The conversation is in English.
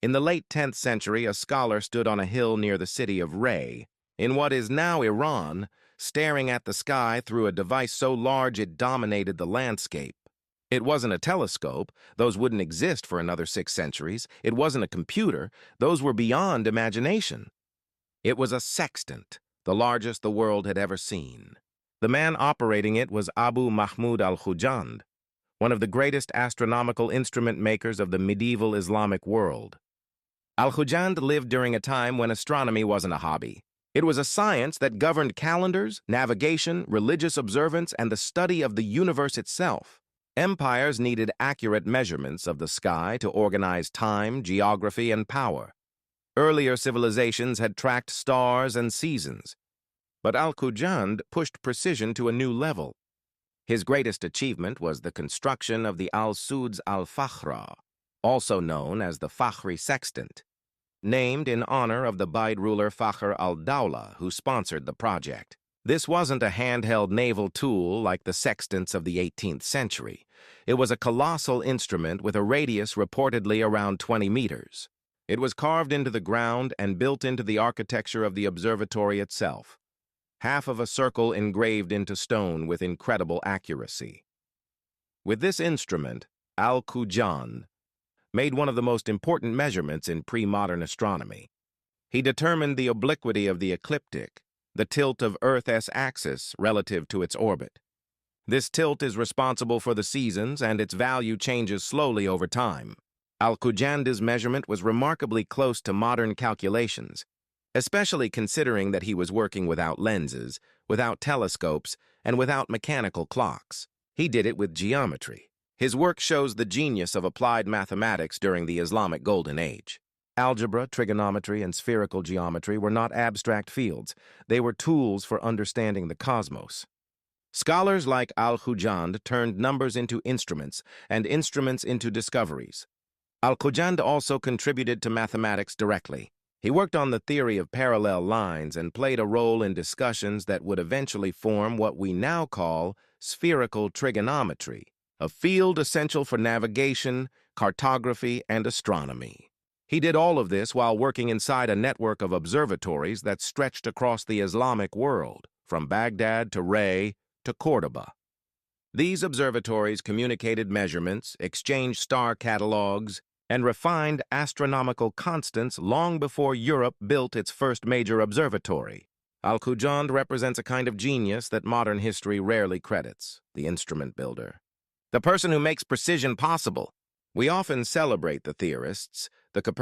In the late 10th century, a scholar stood on a hill near the city of Ray, in what is now Iran, staring at the sky through a device so large it dominated the landscape. It wasn't a telescope, those wouldn't exist for another 6 centuries. It wasn't a computer, those were beyond imagination. It was a sextant, the largest the world had ever seen. The man operating it was Abu Mahmud al-Hujand, one of the greatest astronomical instrument makers of the medieval Islamic world. Al-Hujand lived during a time when astronomy wasn't a hobby. It was a science that governed calendars, navigation, religious observance, and the study of the universe itself. Empires needed accurate measurements of the sky to organize time, geography, and power. Earlier civilizations had tracked stars and seasons, but Al-Hujand pushed precision to a new level. His greatest achievement was the construction of the Al-Suds al-Fakhra, also known as the Fakhri sextant, named in honor of the Buyid ruler Fakhr al-Dawla, who sponsored the project. This wasn't a handheld naval tool like the sextants of the 18th century. It was a colossal instrument with a radius reportedly around 20 meters. It was carved into the ground and built into the architecture of the observatory itself, half of a circle engraved into stone with incredible accuracy. With this instrument, Al-Hujand made one of the most important measurements in pre-modern astronomy. He determined the obliquity of the ecliptic, the tilt of Earth's axis relative to its orbit. This tilt is responsible for the seasons, and its value changes slowly over time. Al-Hujand's measurement was remarkably close to modern calculations, especially considering that he was working without lenses, without telescopes, and without mechanical clocks. He did it with geometry. His work shows the genius of applied mathematics during the Islamic Golden Age. Algebra, trigonometry, and spherical geometry were not abstract fields. They were tools for understanding the cosmos. Scholars like Al-Hujand turned numbers into instruments and instruments into discoveries. Al-Hujand also contributed to mathematics directly. He worked on the theory of parallel lines and played a role in discussions that would eventually form what we now call spherical trigonometry, a field essential for navigation, cartography, and astronomy. He did all of this while working inside a network of observatories that stretched across the Islamic world, from Baghdad to Ray to Cordoba. These observatories communicated measurements, exchanged star catalogs, and refined astronomical constants long before Europe built its first major observatory. Al-Hujand represents a kind of genius that modern history rarely credits: the instrument builder, the person who makes precision possible. We often celebrate the theorists, the